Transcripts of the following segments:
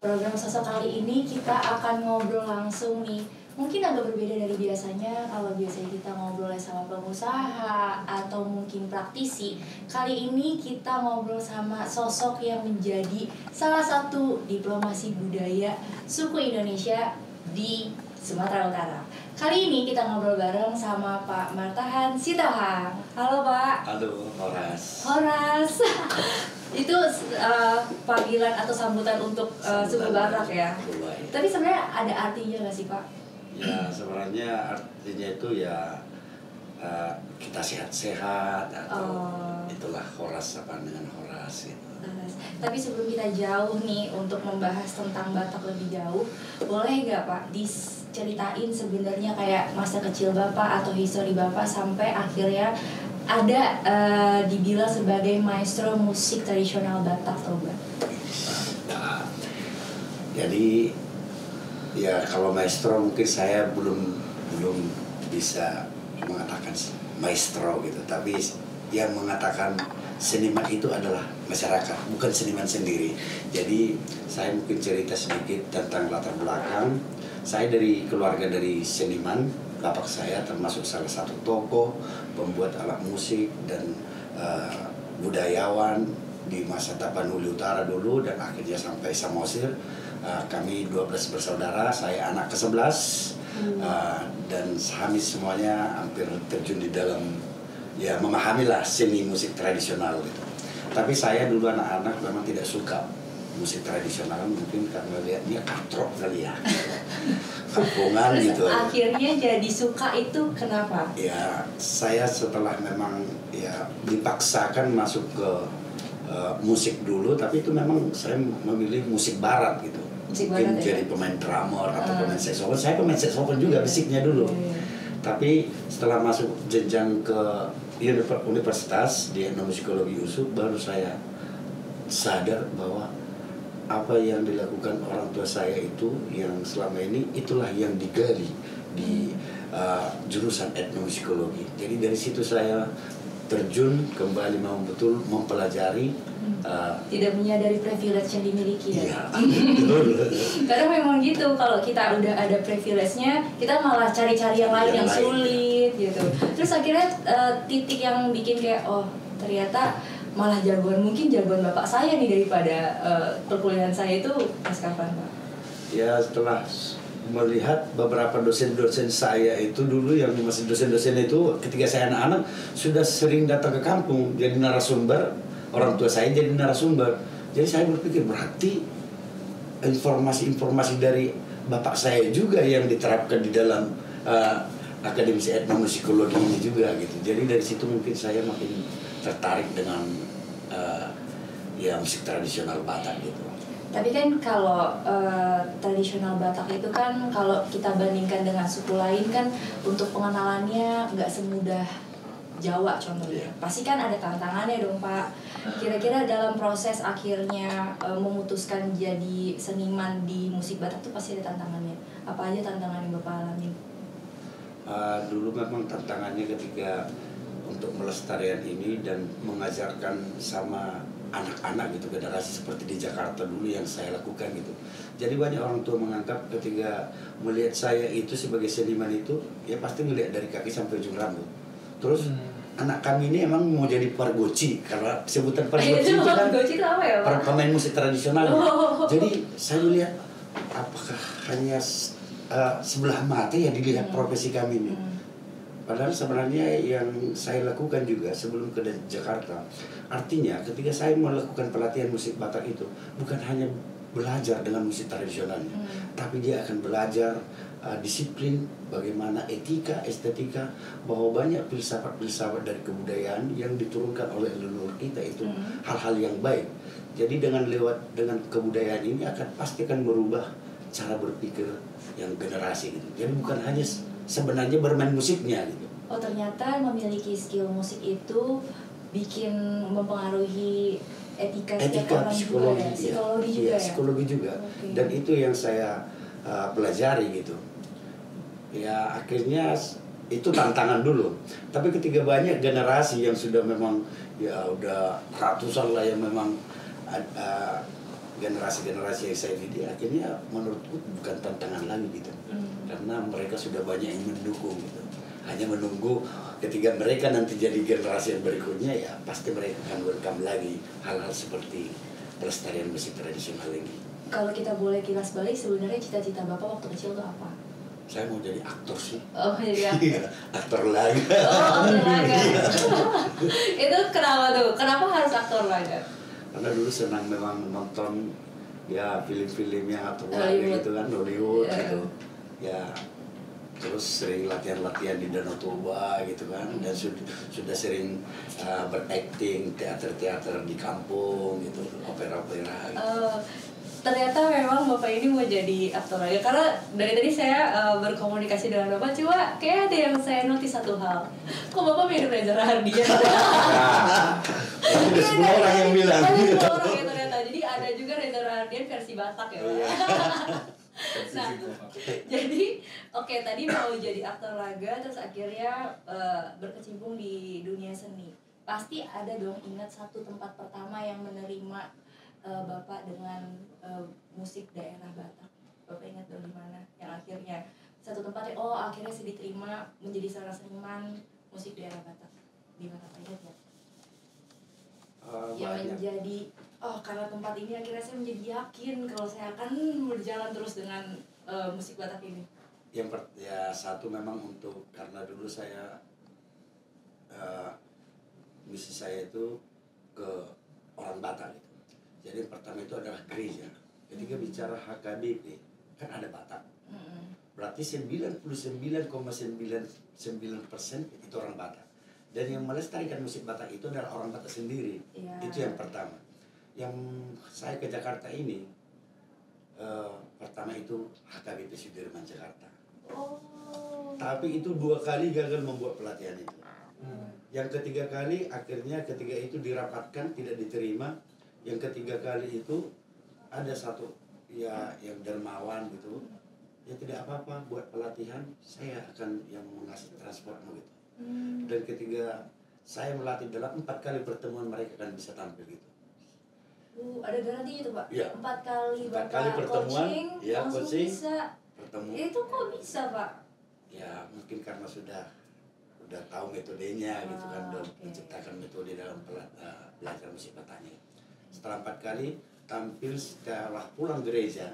Program Sosok kali ini kita akan ngobrol langsung nih. Mungkin agak berbeda dari biasanya. Kalau biasanya kita ngobrol sama pengusaha atau mungkin praktisi, kali ini kita ngobrol sama sosok yang menjadi salah satu diplomasi budaya suku Indonesia di Sumatera Utara. Kali ini kita ngobrol bareng sama Pak Martahan Sitohang. Halo Pak. Halo, Horas. Horas. Itu panggilan atau sambutan untuk suku Batak ya. Tapi sebenarnya ada artinya nggak sih Pak? Ya sebenarnya artinya itu ya kita sehat-sehat atau itulah Horas apa dengan Horas gitu. Tapi sebelum kita jauh nih untuk membahas tentang Batak lebih jauh, boleh nggak Pak diceritain sebenarnya kayak masa kecil Bapak atau histori Bapak sampai akhirnya ada dibilang sebagai maestro musik tradisional Batak Toba. Nah, jadi ya kalau maestro mungkin saya belum bisa mengatakan maestro gitu, tapi yang mengatakan seniman itu adalah masyarakat, bukan seniman sendiri. Jadi saya mungkin cerita sedikit tentang latar belakang. Saya dari keluarga dari seniman. Bapak saya termasuk salah satu tokoh pembuat alat musik dan budayawan di masa Tapanuli Utara dulu dan akhirnya sampai Samosir. Kami 12 bersaudara, saya anak ke-11 dan kami semuanya hampir terjun di dalam ya memahamilah seni musik tradisional gitu. Tapi saya dulu anak-anak memang tidak suka musik tradisional, mungkin karena lihatnya katrok kali ya. Kampungan gitu. Akhirnya jadi suka itu kenapa? Ya saya setelah memang ya dipaksakan masuk ke musik dulu, tapi itu memang saya memilih musik barat gitu. Mungkin jadi pemain drummer atau pemain saxophone. Saya pemain saxophone juga basicnya dulu. Tapi setelah masuk jenjang ke universitas di etnomusikologi USUP, baru saya sadar bahwa apa yang dilakukan orang tua saya itu yang selama ini itulah yang digali di jurusan etnomusikologi. Jadi dari situ saya terjun kembali mau betul mempelajari. Tidak menyadari privilege yang dimiliki ya. Iya, betul. Karena memang gitu, kalau kita udah ada privilege-nya, kita malah cari-cari yang lain yang sulit gitu. Terus akhirnya titik yang bikin kayak oh ternyata malah mungkin jagoan bapak saya nih daripada perkuliahan saya itu pas kapan Pak? Ya setelah melihat beberapa dosen-dosen saya itu dulu yang masih dosen-dosen itu ketika saya anak-anak sudah sering datang ke kampung jadi narasumber, orang tua saya jadi narasumber. Jadi saya berpikir berarti informasi-informasi dari bapak saya juga yang diterapkan di dalam akademisi etnomusikologi ini juga gitu. Jadi dari situ mungkin saya makin tertarik dengan ya musik tradisional Batak gitu. Tapi kan kalau tradisional Batak itu kan kalau kita bandingkan dengan suku lain kan untuk pengenalannya nggak semudah Jawa contohnya. Pasti kan ada tantangannya dong Pak. Kira-kira dalam proses akhirnya memutuskan jadi seniman di musik Batak itu pasti ada tantangannya. Apa aja tantangan yang Bapak alami? Dulu memang tantangannya ketika untuk melestarikan ini dan mengajarkan sama anak-anak gitu, generasi seperti di Jakarta dulu yang saya lakukan gitu. Jadi banyak orang tua menganggap ketika melihat saya itu sebagai seniman itu ya pasti melihat dari kaki sampai ujung rambut. Terus anak kami ini emang mau jadi pargoci, karena sebutan pargoci itu kan ya, pemain musik tradisional. Jadi saya melihat apakah hanya sebelah mata ya dilihat profesi kami ini. Padahal sebenarnya yang saya lakukan juga sebelum ke Jakarta, artinya ketika saya melakukan pelatihan musik Batak itu bukan hanya belajar dengan musik tradisionalnya, tapi dia akan belajar disiplin, bagaimana etika, estetika, bahwa banyak filsafat-filsafat dari kebudayaan yang diturunkan oleh leluhur kita itu hal-hal yang baik. Jadi dengan kebudayaan ini pasti akan merubah cara berpikir yang generasi gitu. Jadi bukan hanya sebenarnya bermain musiknya gitu. Oh ternyata memiliki skill musik itu bikin mempengaruhi etika orang psikologi, juga ya? Psikologi juga ya? Psikologi juga. Okay. Dan itu yang saya pelajari gitu. Ya akhirnya itu tantangan dulu. Tapi ketika banyak generasi yang sudah memang ya udah ratusan lah yang memang generasi-generasi yang saya didik akhirnya menurutku bukan tantangan lagi gitu. Karena mereka sudah banyak yang mendukung gitu. Hanya menunggu ketika mereka nanti jadi generasi yang berikutnya, ya pasti mereka akan welcome lagi hal-hal seperti pelestarian musik tradisional ini. Kalau kita boleh kilas balik, sebenarnya cita-cita Bapak waktu kecil itu apa? Saya mau jadi aktor sih. Oh, jadi aktor. Aktor laga. Oh, aktor laga. Itu kenapa tuh? Kenapa harus aktor laga? Karena dulu senang memang nonton ya film-filmnya atau gitu kan, Hollywood gitu. Ya terus sering latihan-latihan di Danau Toba gitu kan, dan sudah sering berakting teater-teater di kampung gitu, opera-opera gitu. Ternyata memang Bapak ini mau jadi aktor laga, karena dari tadi saya berkomunikasi dengan Bapak, cuma kayak ada yang saya notice satu hal, kok Bapak mirip Reza Rahardian? Ada 10 orang yang bilang. Ada 10 orang ya ternyata, jadi ada juga Reza Rahardian versi Batak ya Pak. Nah, jadi oke, tadi mau jadi aktor laga, terus akhirnya berkecimpung di dunia seni. Pasti ada dong ingat satu tempat pertama yang menerima Bapak dengan musik daerah Batak. Bapak ingat dong di mana? Yang akhirnya satu tempat akhirnya saya diterima menjadi seorang seniman musik daerah Batak. Di mana Pak ingat ya? Yang menjadi karena tempat ini akhirnya saya menjadi yakin kalau saya akan berjalan terus dengan musik Batak ini. Satu memang untuk karena dulu saya misi saya itu ke orang Batak gitu. Jadi yang pertama itu adalah gereja. Ketika bicara HKBP kan ada Batak. Berarti 99,99% itu orang Batak. Dan yang melestarikan musik Batak itu adalah orang Batak sendiri. Itu yang pertama. Yang saya ke Jakarta ini pertama itu HKBP Sudirman Jakarta. Tapi itu 2 kali gagal membuat pelatihan itu. Yang ketiga kali akhirnya ketika itu dirapatkan tidak diterima. Yang ketiga kali itu ada satu ya yang dermawan gitu, ya tidak apa-apa buat pelatihan, saya akan yang mengasih transportmu gitu. Dan ketika saya melatih dalam 4 kali pertemuan mereka akan bisa tampil gitu. Ada garanti itu Pak? Ya. 4 kali 4 kali pertemuan, coaching, ya langsung bisa. Pertemu. Itu kok bisa Pak? Ya mungkin karena sudah tahu metodenya gitu kan, udah menciptakan metode dalam belajar musik Bataknya. Setelah 4 kali tampil, setelah pulang gereja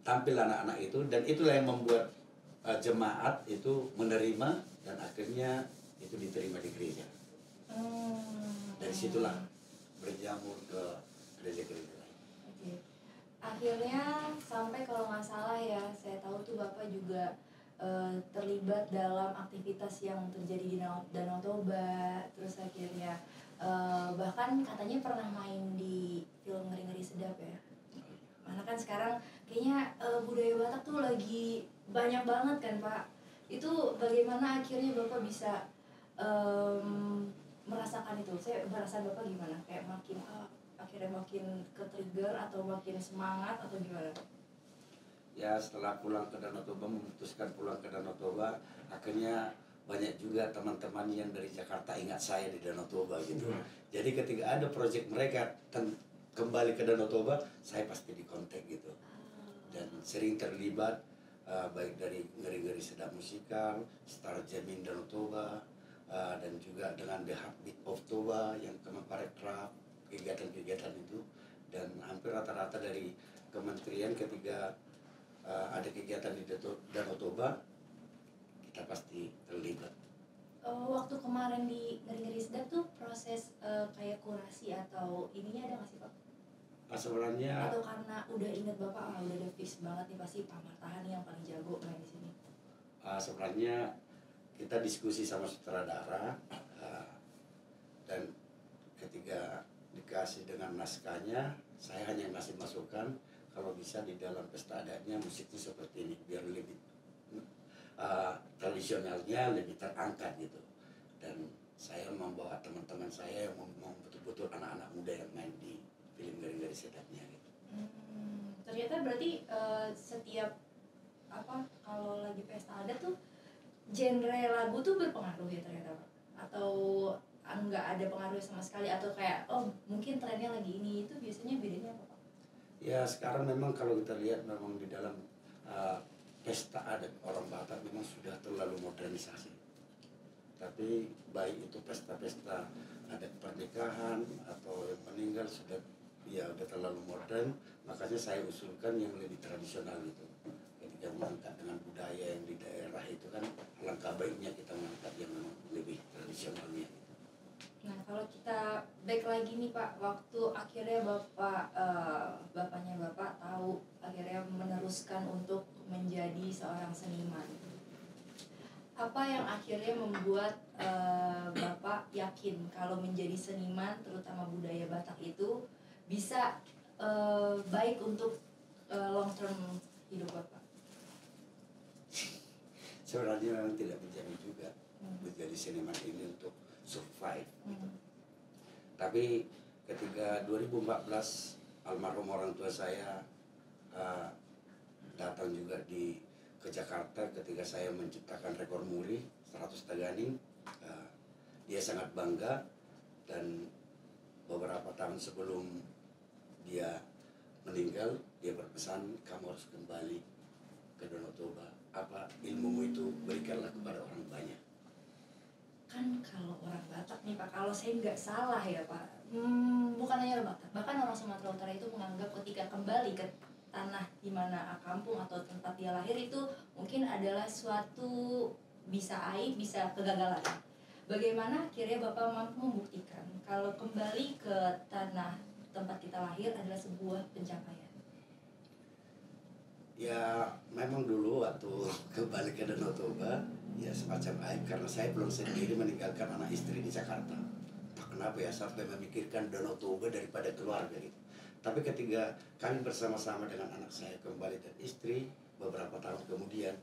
tampil anak-anak itu, dan itulah yang membuat jemaat itu menerima dan akhirnya itu diterima di gereja. Dari situlah berjamur ke gereja-gereja lain. Akhirnya sampai kalau nggak salah ya, saya tahu tuh Bapak juga terlibat dalam aktivitas yang terjadi di Danau Toba, terus akhirnya bahkan katanya pernah main di film Ngeri-Ngeri Sedap ya. Mana kan sekarang kayaknya budaya Batak tuh lagi banyak banget kan Pak. Itu bagaimana akhirnya Bapak bisa merasakan itu? Saya merasa Bapak gimana? Kayak makin akhirnya makin ke-trigger atau makin semangat atau gimana? Ya setelah pulang ke Danau Toba, memutuskan pulang ke Danau Toba, akhirnya banyak juga teman-teman yang dari Jakarta ingat saya di Danau Toba gitu. Jadi ketika ada proyek mereka kembali ke Danau Toba, saya pasti dikontak gitu. Dan sering terlibat baik dari Ngeri-Ngeri Sedap Musikal, Star Jamming Danau Toba, dan juga dengan The Heartbeat of Toba yang Kemenparekraf, kegiatan-kegiatan itu. Dan hampir rata-rata dari kementerian ketika ada kegiatan di Danau Toba, kita pasti terlibat. Waktu kemarin di Ngeri-Ngeri Sedap tuh proses kayak kurasi atau ininya ada nggak sih Pak? Sebenarnya atau karena udah inget Bapak udah ada fix banget nih pasti Pak Martahan yang paling jago main di sini? Sebenarnya kita diskusi sama sutradara dan ketika dikasih dengan naskahnya, saya hanya ngasih masukan kalau bisa di dalam pesta adatnya musiknya seperti ini biar lebih tradisionalnya lebih terangkat gitu. Dan saya membawa teman-teman saya yang mau betul-betul anak-anak muda yang main di film Ngeri-Ngeri Sedapnya gitu. Ternyata berarti setiap kalau lagi pesta adat tuh genre lagu tuh berpengaruh ya ternyata Pak? Atau enggak ada pengaruh sama sekali, atau kayak oh mungkin trennya lagi ini, itu biasanya bedanya apa Pak? Ya sekarang memang kalau kita lihat memang di dalam pesta adat orang Batak memang sudah terlalu modernisasi. Tapi baik itu pesta-pesta adat pernikahan atau yang meninggal sudah ya udah terlalu modern, makanya saya usulkan yang lebih tradisional gitu. Ketika mengangkat dengan budaya yang di daerah itu kan alangkah baiknya kita mengangkat yang memang lebih tradisionalnya. Nah kalau kita back lagi nih Pak, waktu akhirnya bapaknya Bapak tahu akhirnya meneruskan untuk menjadi seorang seniman, apa yang akhirnya membuat Bapak yakin kalau menjadi seniman terutama budaya Batak itu bisa baik untuk long term hidup Bapak? Sebenarnya memang tidak menjadi juga menjadi seniman ini untuk survive. Tapi ketika 2014 almarhum orang tua saya datang juga ke Jakarta ketika saya menciptakan rekor muri 100 Taganing, dia sangat bangga, dan beberapa tahun sebelum dia meninggal dia berpesan, kamu harus kembali ke Danau Toba, apa ilmumu itu berikanlah kepada orang banyak. Kan kalau orang Batak nih Pak, kalau saya nggak salah ya Pak, bukan hanya orang Batak, bahkan orang Sumatera Utara itu menganggap ketika kembali ke tanah di mana kampung atau tempat dia lahir itu mungkin adalah suatu bisa aib, bisa kegagalan. Bagaimana akhirnya Bapak mampu membuktikan kalau kembali ke tanah tempat kita lahir adalah sebuah pencapaian? Ya memang dulu waktu kembali ke Danau Toba ya semacam aib karena saya belum sendiri meninggalkan anak istri di Jakarta. Tak kenapa ya sampai memikirkan Danau Toba daripada keluarga gitu. Tapi ketika kami bersama-sama dengan anak saya kembali dan istri beberapa tahun kemudian,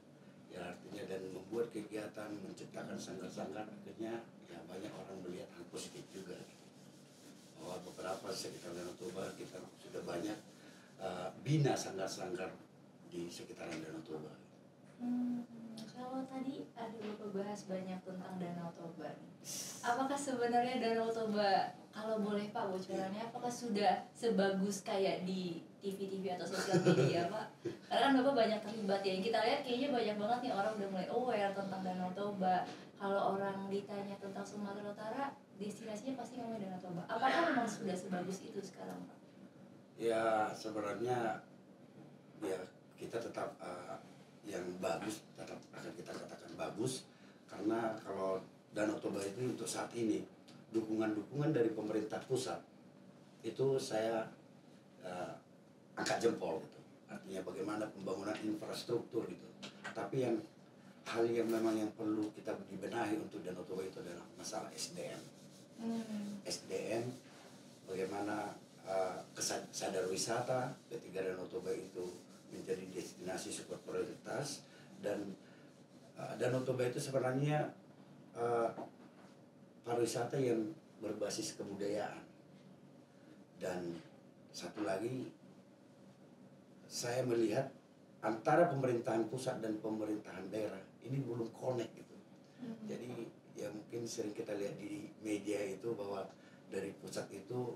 ya artinya dan membuat kegiatan menciptakan sanggar-sanggar, akhirnya ya banyak orang melihat hal positif juga gitu. Bahwa beberapa sekitar Danau Toba kita sudah banyak bina sanggar-sanggar di sekitaran Danau Toba. Kalau tadi ada Bapak bahas banyak tentang Danau Toba, apakah sebenarnya Danau Toba, kalau boleh Pak bocorannya, apakah sudah sebagus kayak di TV-TV atau sosial media Pak? Karena kan Bapak banyak terlibat ya, yang kita lihat kayaknya banyak banget nih orang udah mulai aware tentang Danau Toba. Kalau orang ditanya tentang Sumatera Utara, destinasinya pasti ngomongin Danau Toba. Apakah memang sudah sebagus itu sekarang Pak? Ya sebenarnya ya kita tetap yang bagus tetap akan kita katakan bagus, karena kalau Danau Toba itu untuk saat ini dukungan dari pemerintah pusat itu saya angkat jempol gitu, artinya bagaimana pembangunan infrastruktur gitu. Tapi hal yang memang yang perlu kita dibenahi untuk Danau Toba itu adalah masalah SDM. SDM bagaimana sadar wisata ketika Danau Toba itu menjadi destinasi super prioritas, dan Danau Toba itu sebenarnya pariwisata yang berbasis kebudayaan. Dan satu lagi saya melihat antara pemerintahan pusat dan pemerintahan daerah ini belum connect gitu. Jadi ya mungkin sering kita lihat di media itu bahwa dari pusat itu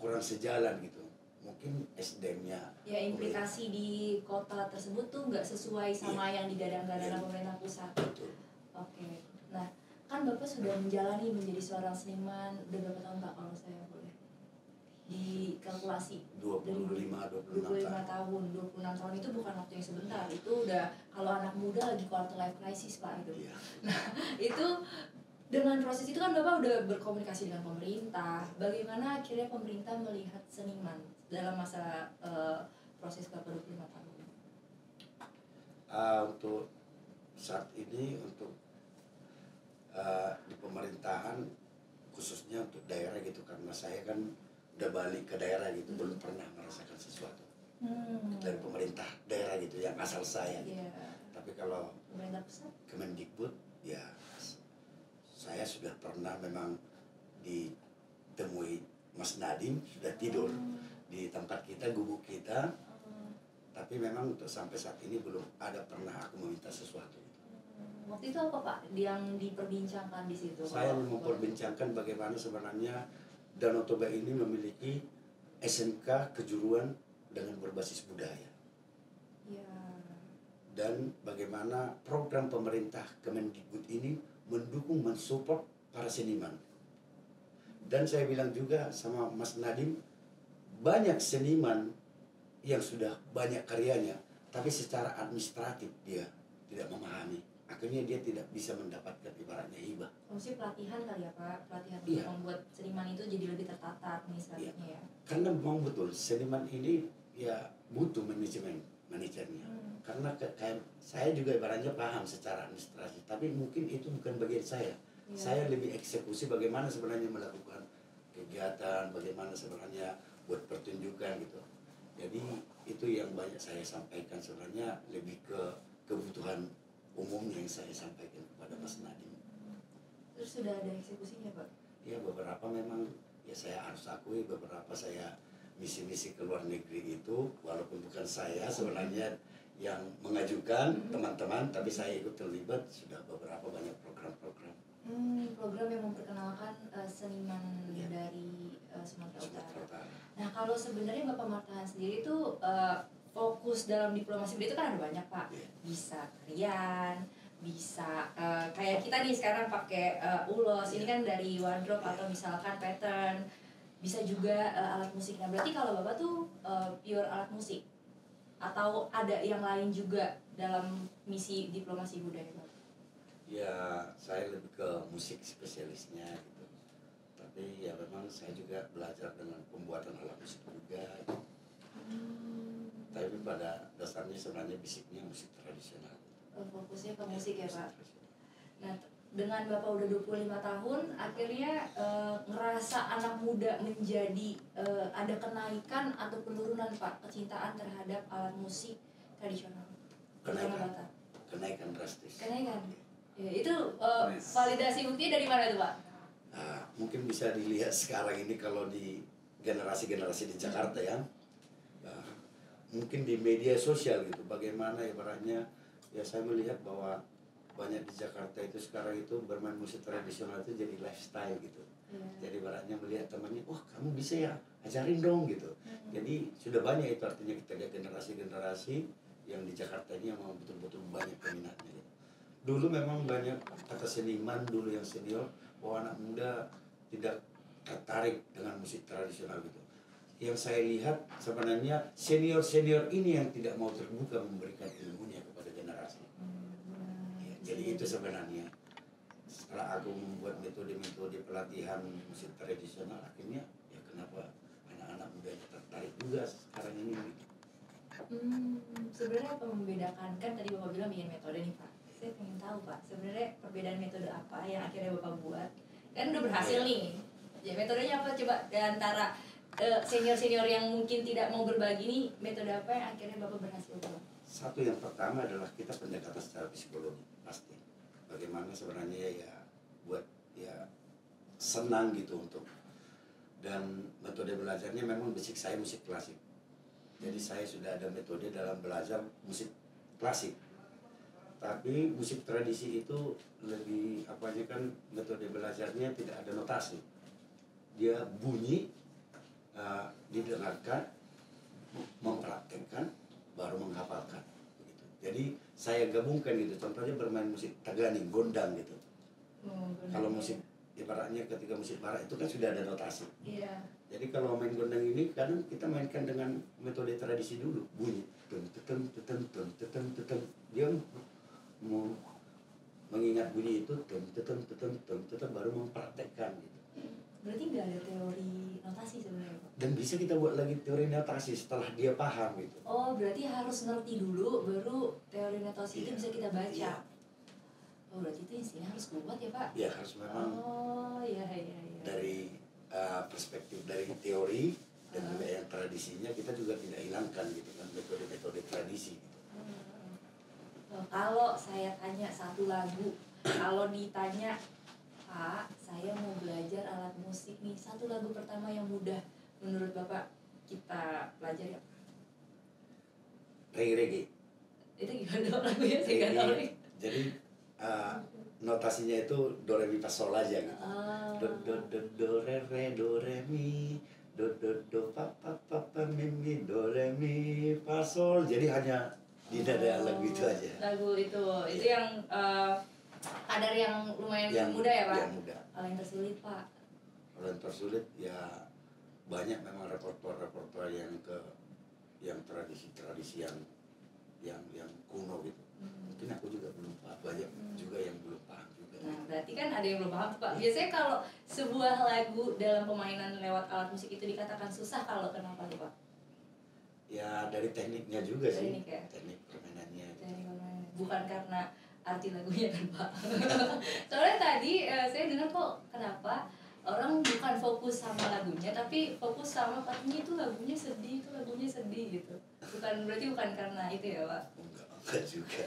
kurang sejalan gitu. Mungkin SDM-nya ya implikasi di kota tersebut tuh nggak sesuai sama yang digadang-gadang pemerintah pusat. Betul. Oke. Nah, kan Bapak sudah menjalani menjadi seorang seniman udah berapa tahun Pak kalau saya boleh dikalkulasi? 25 tahun. 26 tahun itu bukan waktu yang sebentar. Itu udah kalau anak muda lagi quarter life crisis Pak itu. Iya. Nah, itu dengan proses itu kan Bapak udah berkomunikasi dengan pemerintah. Bagaimana akhirnya pemerintah melihat seniman dalam masa proses Bapak 25 tahun? Untuk saat ini untuk di pemerintahan khususnya untuk daerah gitu, karena saya kan udah balik ke daerah gitu, belum pernah merasakan sesuatu dari pemerintah daerah gitu yang asal saya gitu. Tapi kalau pemerintah pusat, Kemendikbud ya saya sudah pernah memang ditemui Mas Nadiem sudah tidur di tempat kita, gubuk kita. Tapi memang untuk sampai saat ini belum ada pernah aku meminta sesuatu. Waktu itu apa Pak yang diperbincangkan di situ? Saya memperbincangkan bagaimana sebenarnya Danau Toba ini memiliki SMK kejuruan dengan berbasis budaya. Ya. Dan bagaimana program pemerintah Kemendikbud ini mendukung, mensupport para seniman. Dan saya bilang juga sama Mas Nadiem, banyak seniman yang sudah banyak karyanya, tapi secara administratif dia tidak memahami. Akhirnya dia tidak bisa mendapatkan ibaratnya hibah. Maksudnya pelatihan kali ya Pak, pelatihan Iya. untuk membuat seniman itu jadi lebih tertata administratifnya ya. Karena memang betul seniman ini ya butuh manajernya. Karena kayak saya juga ibaratnya paham secara administrasi, tapi mungkin itu bukan bagian saya. Iya. Saya lebih eksekusi bagaimana sebenarnya melakukan kegiatan, bagaimana sebenarnya buat pertunjukan gitu. Jadi itu yang banyak saya sampaikan sebenarnya, lebih ke kebutuhan umumnya yang saya sampaikan kepada Mas Nadiem. Terus sudah ada eksekusinya Pak? Ya beberapa memang ya saya harus akui, beberapa saya misi-misi ke luar negeri itu walaupun bukan saya sebenarnya yang mengajukan teman-teman, tapi saya ikut terlibat sudah beberapa banyak program-program. Program yang memperkenalkan seniman Ya. dari Sumatera Utara. Utara. Nah kalau sebenarnya Bapak Martahan sendiri itu fokus dalam diplomasi budaya itu kan ada banyak Pak. Ya. Bisa tarian, bisa kayak kita nih sekarang pakai ulos, ini kan dari wardrobe atau misalkan pattern, bisa juga alat musik. Nah berarti kalau Bapak tuh pure alat musik atau ada yang lain juga dalam misi diplomasi budaya Bapak? Ya saya lebih ke musik spesialisnya gitu. Tapi ya memang saya juga belajar dengan pembuatan alat musik juga. Tapi pada dasarnya sebenarnya basicnya musik tradisional. Fokusnya ke musik ya Pak. Nah dengan Bapak udah 25 tahun akhirnya ngerasa anak muda menjadi ada kenaikan atau penurunan Pak kecintaan terhadap alat musik tradisional terutama Batak? Kenaikan drastis. Kenaikan. Ya, itu validasi buktinya dari mana itu Pak? Nah, mungkin bisa dilihat sekarang ini kalau di generasi-generasi di Jakarta ya, mungkin di media sosial gitu, bagaimana ibaratnya ya saya melihat bahwa banyak di Jakarta itu sekarang itu bermain musik tradisional itu jadi lifestyle gitu. Jadi ibaratnya melihat temannya, wah kamu bisa ya, ajarin dong gitu. Jadi sudah banyak itu artinya kita lihat generasi-generasi yang di Jakarta ini yang betul-betul banyak peminatnya gitu. Dulu memang banyak kata seniman dulu yang senior bahwa anak muda tidak tertarik dengan musik tradisional gitu. Yang saya lihat sebenarnya senior-senior ini yang tidak mau terbuka memberikan ilmunya kepada generasi. Ya, jadi itu sebenarnya setelah aku membuat metode-metode pelatihan musik tradisional, akhirnya ya kenapa anak-anak muda tertarik juga sekarang ini. Sebenarnya apa membedakan, kan tadi Bapak bilang bikin metode nih Pak. Saya pengen tahu Pak, sebenarnya perbedaan metode apa yang akhirnya Bapak buat? Kan udah berhasil nih. Ya metodenya apa coba di antara senior-senior yang mungkin tidak mau berbagi nih, metode apa yang akhirnya Bapak berhasil buat? Satu yang pertama adalah kita pendekatan secara psikologi pasti. Bagaimana sebenarnya ya buat ya senang gitu untuk, dan metode belajarnya memang basic saya musik klasik. Jadi saya sudah ada metode dalam belajar musik klasik. Tapi musik tradisi itu lebih apanya kan metode belajarnya tidak ada notasi. Dia bunyi, didengarkan, mempraktekkan, baru menghafalkan. Begitu. Jadi saya gabungkan gitu. Contohnya bermain musik taganing, gondang gitu. Kalau musik ibaratnya ketika musik barat itu kan sudah ada notasi. Iya. Jadi kalau main gondang ini kadang kita mainkan dengan metode tradisi dulu, bunyi tum tum tum tum tum tum. Dia mau mengingat bunyi itu tum tum tum tum baru mempraktekkan gitu. Berarti nggak ada teori notasi sebenarnya Pak? Dan bisa kita buat lagi teori notasi setelah dia paham gitu. Oh berarti harus ngerti dulu baru teori notasi itu bisa kita baca. Iya. Oh berarti itu instingnya harus kuat ya Pak? Ya harus memang. Oh iya. Dari perspektif dari teori dan juga yang tradisinya kita juga tidak hilangkan gitu kan metode-metode tradisi gitu. Kalau saya tanya satu lagu, kalau ditanya Pak, saya mau belajar alat musik nih, satu lagu pertama yang mudah menurut Bapak kita pelajari apa? Reggae. Itu gimana lagunya? Saya nggak tahu nih. Jadi notasinya itu do re mi fa sol aja gitu. Do re mi do pa mi mi do re mi fa sol. Jadi hanya di nada lagu itu aja. Lagu itu Iya. yang kadar yang lumayan Yang muda ya Pak? Yang muda. Kalau yang tersulit Pak? Kalau yang tersulit ya banyak memang repertoire yang tradisi yang kuno gitu. Mungkin aku juga belum paham, banyak juga yang belum paham juga. Nah, berarti kan ada yang belum paham tuh Pak. Biasanya kalau sebuah lagu dalam pemainan lewat alat musik itu dikatakan susah, kalau kenapa tuh Pak? Ya dari tekniknya juga sih. Teknik ya? Teknik permainannya. Teknik permainan. Bukan karena arti lagunya kan Pak. Soalnya tadi saya dengar kok kenapa orang bukan fokus sama lagunya tapi fokus sama partinya, itu lagunya sedih gitu. Berarti bukan karena itu ya Pak? Enggak juga.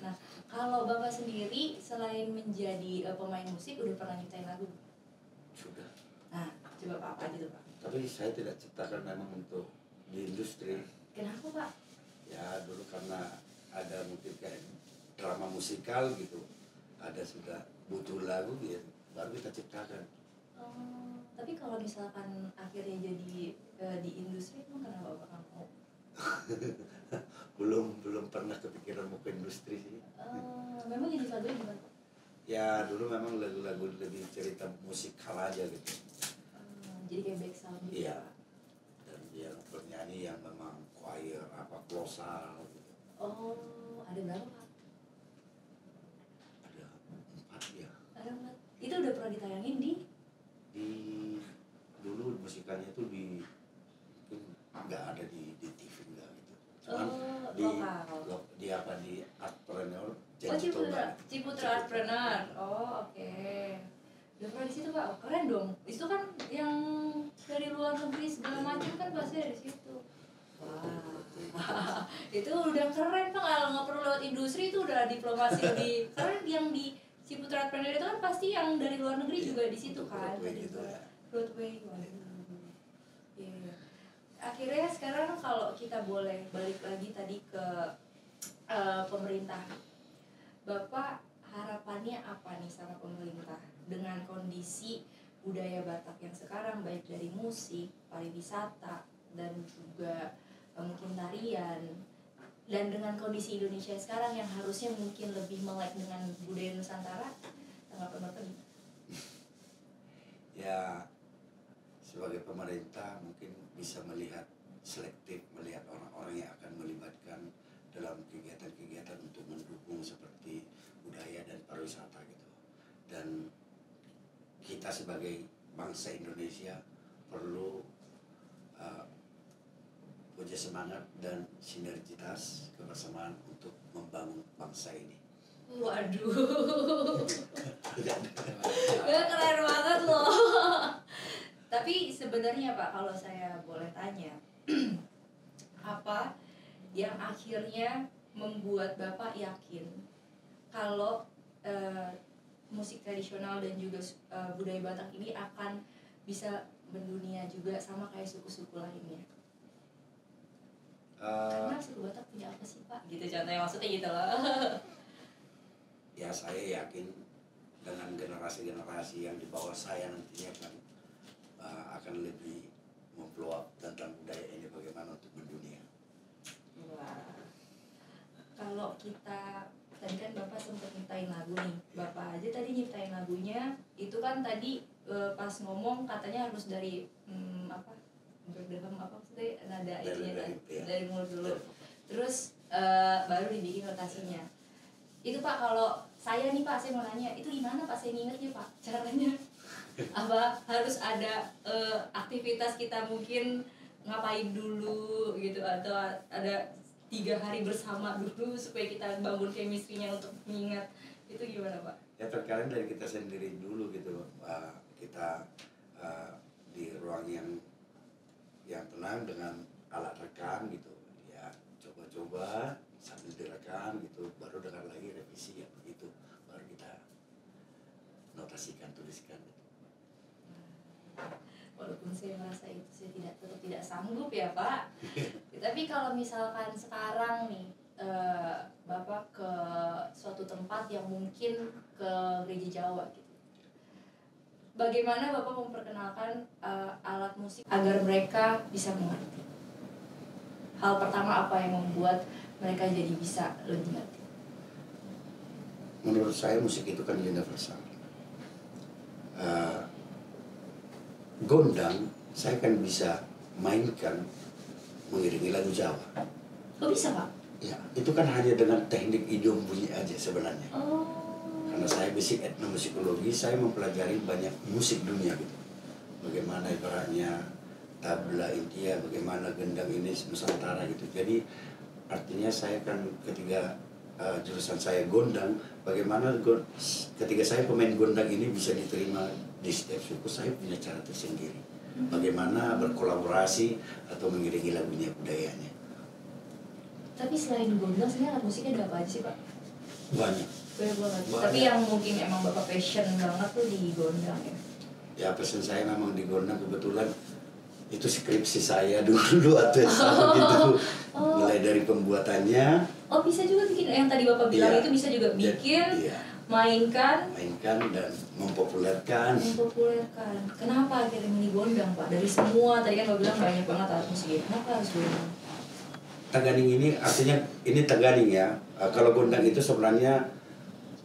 Nah, kalau Bapak sendiri selain menjadi pemain musik udah pernah nyiptain lagu? Sudah. Nah, coba Pak, apa gitu Pak? Tapi saya tidak ciptakan memang untuk di industri. Kenapa Pak? Ya dulu karena ada mungkin kayak drama musikal gitu, ada sudah butuh lagu gitu, baru kita ciptakan. Tapi kalau misalkan akhirnya jadi di industri itu kenapa Bapak nggak mau? belum pernah kepikiran mau ke industri sih. Memang jenis lagunya gimana Pak? Ya dulu memang lagu-lagu lebih cerita musikal aja gitu. Jadi kayak back sound gitu. Iya. Dan yang bernyanyi yang memang choir apa klosal gitu. Oh, ada berapa Pak? Ada 4 ya. Ada 4. Itu udah pernah ditayangin di dulu musikalnya itu mungkin nggak ada di TV nggak gitu. Cuman di Artpreneur Ciputra Artpreneur. Oh, oke. Udah pernah di situ Pak? Oh, keren dong. Itu kan yang dari luar negeri segala macam kan pasti ada di situ. Wah, itu udah keren Pak. Kalau nggak perlu lewat industri itu udah diplomasi lebih keren. Yang di Ciputra Artpreneur itu kan pasti yang dari luar negeri juga di situ kan. Broadway. Iya. Akhirnya sekarang kalau kita boleh balik lagi tadi ke pemerintah, Bapak harapannya apa nih sama pemerintah dengan kondisi budaya Batak yang sekarang, baik dari musik, pariwisata, dan juga mungkin tarian, dan dengan kondisi Indonesia sekarang yang harusnya mungkin lebih melek dengan budaya Nusantara, tanggapan Bapak gimana? Ya sebagai pemerintah mungkin bisa melihat selektif, melihat orang-orang yang akan melibatkan dalam kegiatan-kegiatan untuk mendukung seperti budaya dan pariwisata gitu. Dan kita sebagai bangsa Indonesia perlu punya semangat dan sinergitas kebersamaan untuk membangun bangsa ini. Waduh, keren banget loh. Tapi sebenarnya Pak, kalau saya boleh tanya, apa yang akhirnya membuat Bapak yakin kalau musik tradisional dan juga budaya Batak ini akan bisa mendunia juga sama kayak suku-suku lainnya? Karena suku Batak punya apa sih Pak? Gitu contohnya, maksudnya gitu loh. Ya saya yakin dengan generasi-generasi yang di bawah saya nantinya akan lebih mempelajari tentang budaya ini bagaimana untuk mendunia. Wah, kalau kita tadi kan Bapak sempat nyiptain lagu nih, Bapak aja tadi nyiptain lagunya itu kan tadi pas ngomong katanya harus dari berderham apa maksudnya nada ininya dari mulut dulu, terus baru dibikin notasinya. Itu Pak, kalau saya nih Pak, saya mau nanya, itu gimana Pak saya ngingetnya Pak caranya? Apa harus ada aktivitas kita mungkin ngapain dulu gitu, atau ada 3 hari bersama dulu supaya kita bangun chemistry-nya untuk mengingat, itu gimana Pak? Ya terkadang dari kita sendiri dulu gitu, kita di ruang yang tenang dengan alat rekam gitu ya, coba-coba sambil direkam gitu, baru dengar lagi revisi ya begitu, baru kita notasikan, tuliskan gitu. Walaupun saya merasa itu saya tetap tidak sanggup ya Pak. Tapi kalau misalkan sekarang nih Bapak ke suatu tempat yang mungkin ke gereja Jawa gitu. Bagaimana Bapak memperkenalkan alat musik agar mereka bisa mengerti? Hal pertama apa yang membuat mereka jadi bisa lebih ngerti? Menurut saya musik itu kan universal. Gondang saya kan bisa mainkan mengiringi lagu Jawa. Oh bisa Pak? Ya, itu kan hanya dengan teknik idiom bunyi aja sebenarnya. Oh. Karena saya basic etnomusikologi, saya mempelajari banyak musik dunia gitu. Bagaimana ibaratnya tabla India, bagaimana gendang ini Nusantara gitu. Jadi artinya saya kan ketika jurusan saya gondang, bagaimana ketika saya pemain gondang ini bisa diterima di setiap suku, saya punya cara tersendiri. Bagaimana berkolaborasi atau mengiringi lagunya, budayanya. Tapi selain gondang, sebenarnya alat musiknya ada apa aja sih Pak? Banyak. Banyak banget. Tapi yang mungkin emang Bapak passion banget tuh di gondang ya? Ya passion saya memang di gondang, kebetulan itu skripsi saya dulu atau gitu. Mulai dari pembuatannya. Oh bisa juga bikin, yang tadi Bapak bilang itu bisa juga bikin, mainkan dan mempopulerkan. Kenapa akhirnya milih gondang Pak? Dari semua, tadi kan Bapak bilang banyak banget alat musik, kenapa harus gondang? Taganing ini artinya, ini taganing ya. Kalau gondang itu sebenarnya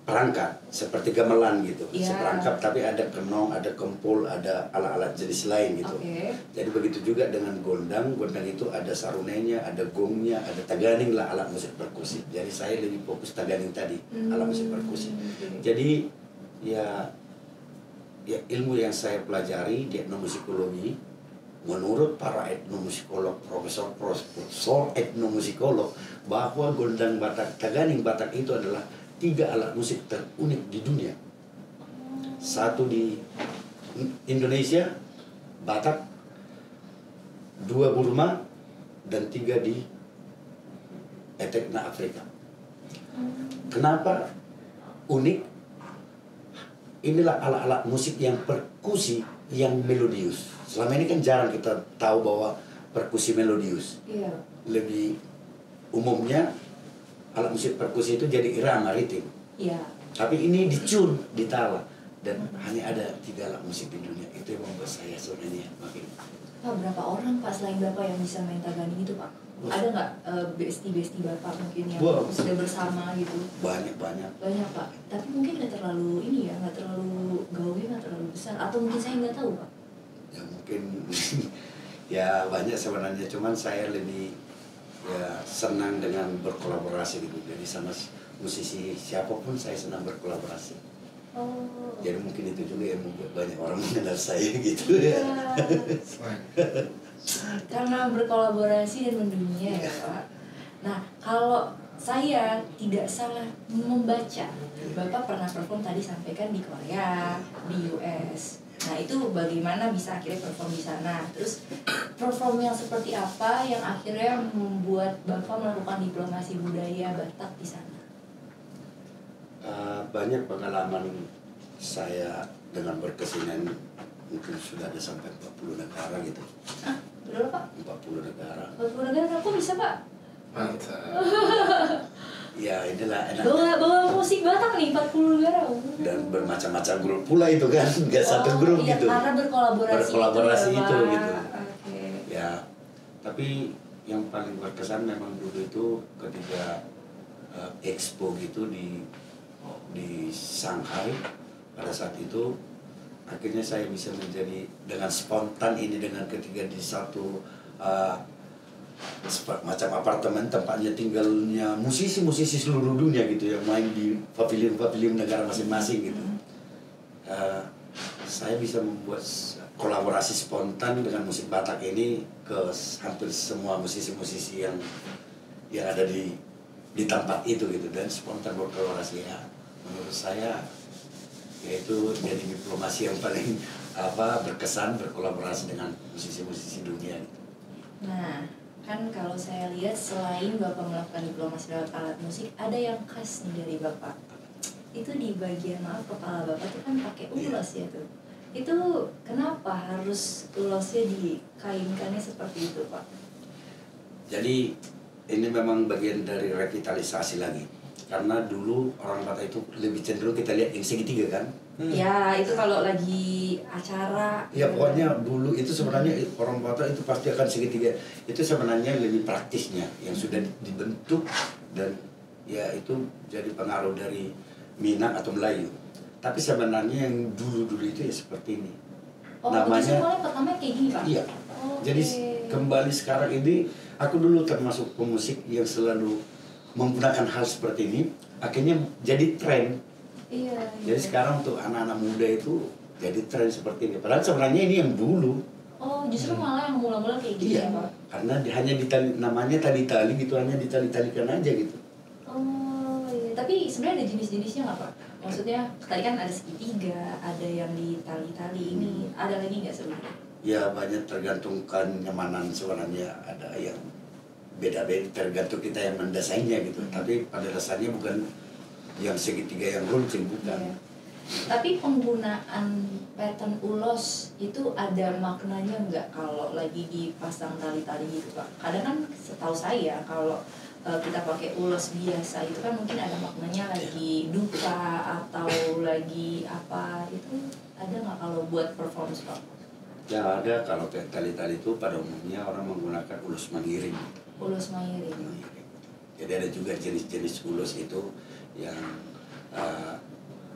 perangkat seperti gamelan gitu, seperangkat, tapi ada kenong, ada kempul, ada alat-alat jenis lain gitu. Jadi begitu juga dengan gondang. Gondang itu ada sarunenya, ada gongnya, ada taganing lah, alat musik perkusi. Jadi saya lebih fokus taganing tadi, alat musik perkusi. Jadi ya ilmu yang saya pelajari di etnomusikologi, menurut para etnomusikolog, profesor etnomusikolog, bahwa gondang Batak, taganing Batak itu adalah 3 alat musik terunik di dunia. 1 di Indonesia, Batak, 2 Burma, dan 3 di Etekna Afrika. Kenapa unik? Inilah alat-alat musik yang perkusi yang melodius. Selama ini kan jarang kita tahu bahwa perkusi melodius. Lebih umumnya alat musik perkusi itu jadi irama, ritme. Tapi ini dicun, ditala, dan hanya ada 3 alat musik di dunia. Itu yang membuat saya sebenarnya makin. Pak, berapa orang Pak selain Bapak yang bisa main taganing itu Pak? Ada nggak bestie Bapak mungkin yang sudah bersama gitu? Banyak Pak. Tapi mungkin nggak terlalu ini ya, nggak terlalu gaulnya, nggak terlalu besar. Atau mungkin saya nggak tahu Pak? Ya mungkin ya banyak sebenarnya, cuman saya lebih senang dengan berkolaborasi gitu. Jadi sama musisi siapapun saya senang berkolaborasi. Jadi mungkin itu juga yang membuat banyak orang mengenal saya gitu ya. Karena berkolaborasi dan mendunia ya Pak. Nah kalau saya tidak salah membaca, Bapak pernah perform tadi sampaikan di Korea, di US. Nah itu bagaimana bisa akhirnya perform di sana? Terus perform yang seperti apa yang akhirnya membuat Bapak melakukan diplomasi budaya Batak di sana? Banyak pengalaman saya dengan berkesenian, mungkin sudah ada sampai 40 negara gitu. Berapa Pak? 40 negara. 40 negara, kok bisa Pak? Mantap. Ya inilah enak. Bawa musik Batak nih 40 negara. Dan bermacam-macam grup pula itu kan, nggak satu grup gitu. Karena berkolaborasi itu gitu. Okay. Ya, tapi yang paling berkesan memang dulu itu ketika expo gitu di Shanghai. Pada saat itu akhirnya saya bisa menjadi dengan spontan ini, dengan ketika di satu macam apartemen tempatnya tinggalnya musisi-musisi seluruh dunia gitu yang main di pavilion negara masing-masing gitu. Saya bisa membuat kolaborasi spontan dengan musik Batak ini ke hampir semua musisi-musisi yang ada di tempat itu gitu, dan spontan berkolaborasi. Ya, menurut saya yaitu jadi diplomasi yang paling berkesan, berkolaborasi dengan musisi-musisi dunia gitu. Nah, kan kalau saya lihat selain Bapak melakukan diplomasi lewat alat musik, ada yang khas nih dari Bapak. Itu di bagian kepala Bapak itu kan pakai ulos ya tuh. Itu kenapa harus ulosnya dikainkannya seperti itu Pak? Jadi ini memang bagian dari revitalisasi lagi. Karena dulu orang Batak itu lebih cenderung kita lihat yang segitiga kan. Ya, itu kalau lagi acara. Ya pokoknya dulu itu sebenarnya orang Batak itu pasti akan segitiga. Itu sebenarnya lebih praktisnya yang sudah dibentuk dan ya itu jadi pengaruh dari Minang atau Melayu. Tapi sebenarnya yang dulu-dulu itu ya seperti ini. Oh, namanya itu semuanya pertama kayak gini, Pak? Iya. Okay. Jadi kembali sekarang ini aku dulu termasuk pemusik yang selalu menggunakan hal seperti ini, akhirnya jadi tren. Iya. Jadi sekarang untuk anak-anak muda itu jadi tren seperti ini. Padahal sebenarnya ini yang dulu. Oh, justru malah yang mula-mula kayak gini Iya. ya, Pak? Karena hanya namanya tali-tali gitu, hanya ditali-talikan aja gitu. Oh, iya. Tapi sebenarnya ada jenis-jenisnya nggak, Pak? Maksudnya tadi kan ada segitiga, ada yang ditali-tali ini, ada lagi nggak sebenarnya? Ya banyak tergantung kenyamanan sebenarnya, ada yang beda-beda tergantung kita yang mendesainnya gitu. Tapi pada dasarnya bukan yang segitiga yang runcing, bukan. Iya. Tapi penggunaan pattern ulos itu ada maknanya nggak kalau lagi dipasang tali-tali gitu, Pak? Kadang kan setahu saya kalau kita pakai ulos biasa itu kan mungkin ada maknanya lagi duka atau lagi apa, itu ada nggak kalau buat performance, Pak? Ya ada, kalau tali-tali itu pada umumnya orang menggunakan ulus mengiring. Ulos mengiring. Jadi ada juga jenis-jenis ulus itu yang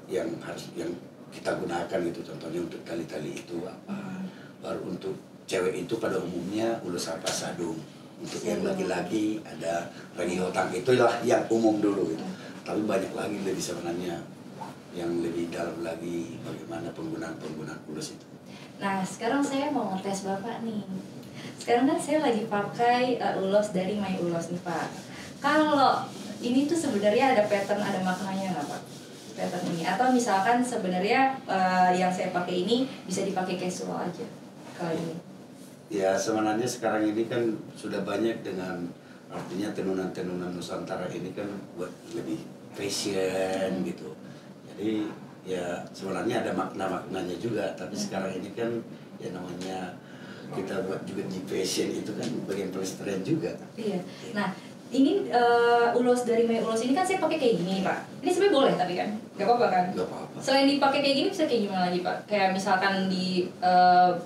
yang kita gunakan gitu, contohnya untuk tali-tali itu apa. Baru untuk cewek itu pada umumnya ulus apa, sadung. Untuk yang laki-laki ada ragi hotang, itulah yang umum dulu gitu. Tapi banyak lagi lebih sebenarnya yang lebih dalam lagi bagaimana penggunaan ulus itu. Nah, sekarang saya mau ngetes Bapak nih. Sekarang kan saya lagi pakai ulos dari My Ulos nih, Pak. Kalau ini tuh sebenarnya ada pattern, ada maknanya nggak, Pak? Pattern ini, atau misalkan sebenarnya yang saya pakai ini bisa dipakai casual aja kalau ini? Ya sebenarnya sekarang ini kan sudah banyak dengan artinya tenunan-tenunan Nusantara ini kan buat lebih fashion gitu. Jadi ya sebenarnya ada makna-maknanya juga, tapi sekarang ini kan ya namanya kita buat juga di fashion itu kan bagian pelestarian juga. Iya. Nah, ini ulos dari My Ulos ini kan saya pakai kayak gini, Pak. Ini sebenarnya boleh tapi kan, nggak apa-apa kan? Nggak apa-apa. Selain dipakai kayak gini bisa kayak gimana lagi, Pak? Kayak misalkan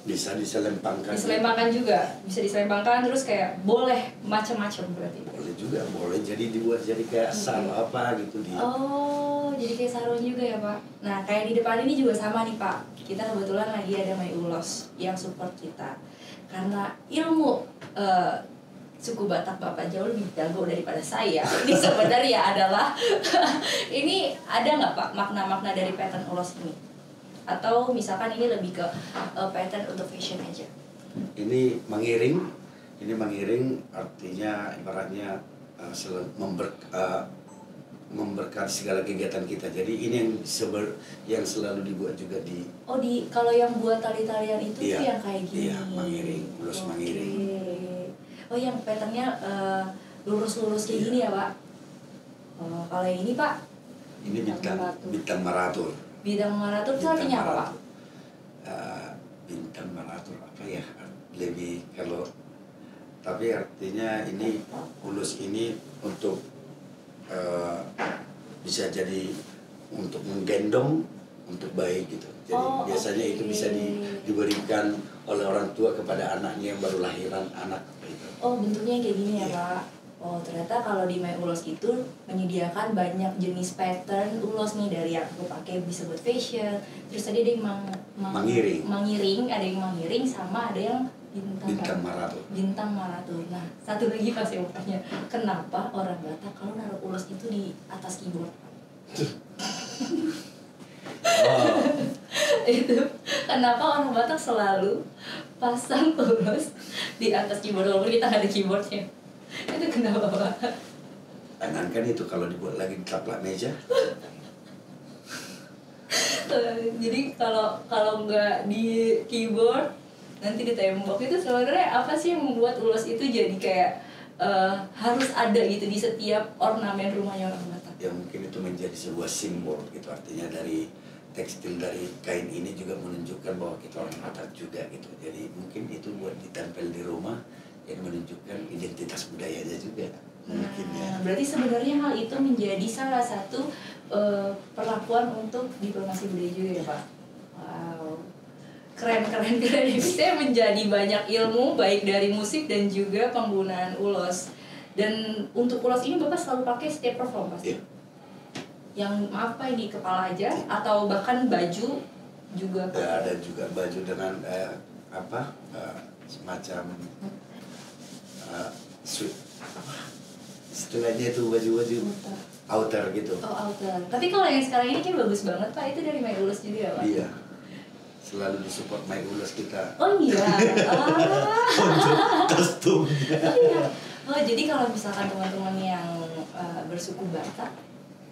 Bisa diselempangkan. diselempangkan juga, bisa diselempangkan terus kayak boleh macam-macam berarti. Boleh juga, boleh jadi dibuat jadi kayak sal apa gitu di. Oh, jadi kayak sarung juga ya, Pak. Nah, kayak di depan ini juga sama nih, Pak. Kita kebetulan lagi ada My Ulos yang support kita. Karena ilmu suku Batak Bapak jauh lebih jago daripada saya. Ini sebenarnya adalah ini ada nggak, Pak, makna-makna dari pattern ulos ini? Atau misalkan ini lebih ke pattern untuk fashion aja? Ini mengiring artinya ibaratnya memberkati segala kegiatan kita. Jadi ini yang selalu dibuat juga di. Oh, kalau yang buat tali-talian itu Iya, tuh yang kayak gini. iya, mengiring, ulos mengiring. Oh, yang patternnya lurus-lurus kayak gini ya, Pak? Oh, kalau yang ini, Pak? Ini bintang maratur. Bintang maratur itu artinya apa, Pak? Bintang maratur apa ya? Lebih kalau tapi artinya ini ulus ini untuk bisa jadi untuk menggendong untuk bayi gitu. Jadi biasanya itu bisa diberikan oleh orang tua kepada anaknya yang baru lahiran anak gitu. Oh, bentuknya kayak gini ya, Pak. Oh, ternyata kalau di My Ulos itu menyediakan banyak jenis pattern ulos nih, dari yang aku pakai bisa buat fashion. Terus tadi ada yang mengiring, ada yang mengiring, sama ada yang bintang maratur. Bintang maratur. Nah, satu lagi Pak, saya mau tanya, kenapa orang Batak kalau naruh ulos itu di atas keyboard? Oh. Itu kenapa orang Batak selalu pasang ulos di atas keyboard walaupun kita nggak ada keyboardnya? Itu kenapa, Pak? Jangankan itu, kalau dibuat lagi di taplak meja. Jadi kalau nggak di keyboard, nanti di tembok, itu sebenarnya apa sih yang membuat ulos itu jadi kayak harus ada gitu di setiap ornamen rumahnya orang Batak? Ya mungkin itu menjadi sebuah simbol gitu, artinya dari tekstil dari kain ini juga menunjukkan bahwa kita orang Batak juga gitu. Jadi mungkin itu buat ditempel di rumah yang menunjukkan identitas budayanya juga. mungkin ya. Berarti sebenarnya hal itu menjadi salah satu perlakuan untuk diplomasi budaya juga ya Pak. Wow, keren. Bisa menjadi banyak ilmu baik dari musik dan juga penggunaan ulos. Dan untuk ulos ini Bapak selalu pakai setiap perform pasti. Yeah. Yang apa ini kepala aja atau bahkan baju juga? Ada juga baju dengan semacam suit. Istilahnya itu baju outer gitu. Oh, outer. Tapi kalau yang sekarang ini kan bagus banget Pak, itu dari My Ulos juga ya Pak? Iya. Selalu disupport My Ulos kita. Oh iya. Untuk kostumnya. Oh iya. Oh jadi kalau misalkan teman-teman yang bersuku Batak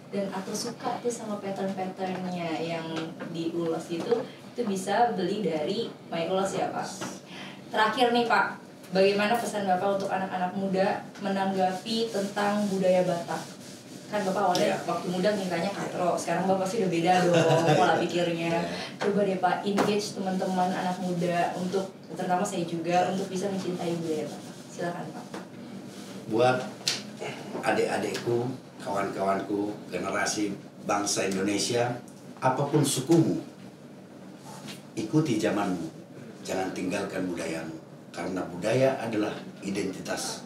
dan atau suka tuh sama pattern-patternnya yang diulos itu bisa beli dari My Ulos ya Pak. Terakhir nih Pak, bagaimana pesan Bapak untuk anak-anak muda menanggapi tentang budaya Batak? Kan Bapak awalnya waktu muda mintanya katro, sekarang Bapak pasti udah beda dong pola pikirnya. Coba deh Pak, engage teman-teman anak muda untuk, terutama saya juga, untuk bisa mencintai budaya Batak. Silakan Pak. Buat adik-adikku, kawan-kawanku, generasi bangsa Indonesia, apapun sukumu, ikuti zamanmu, jangan tinggalkan budayamu, karena budaya adalah identitas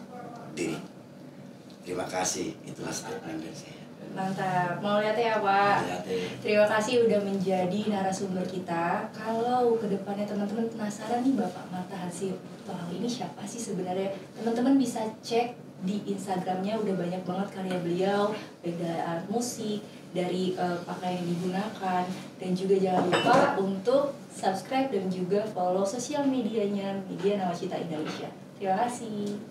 diri. Terima kasih, itulah statement dari saya. Mantap, mau lihat ya Pak? Lihat. Terima kasih udah menjadi narasumber kita. Kalau kedepannya teman-teman penasaran nih Bapak Marta Hasih Tohang ini siapa sih sebenarnya, teman-teman bisa cek di Instagramnya, udah banyak banget karya beliau, baik dari alat musik, dari pakaian yang digunakan, dan juga jangan lupa untuk subscribe dan juga follow sosial medianya Media Nawacita Indonesia. Terima kasih.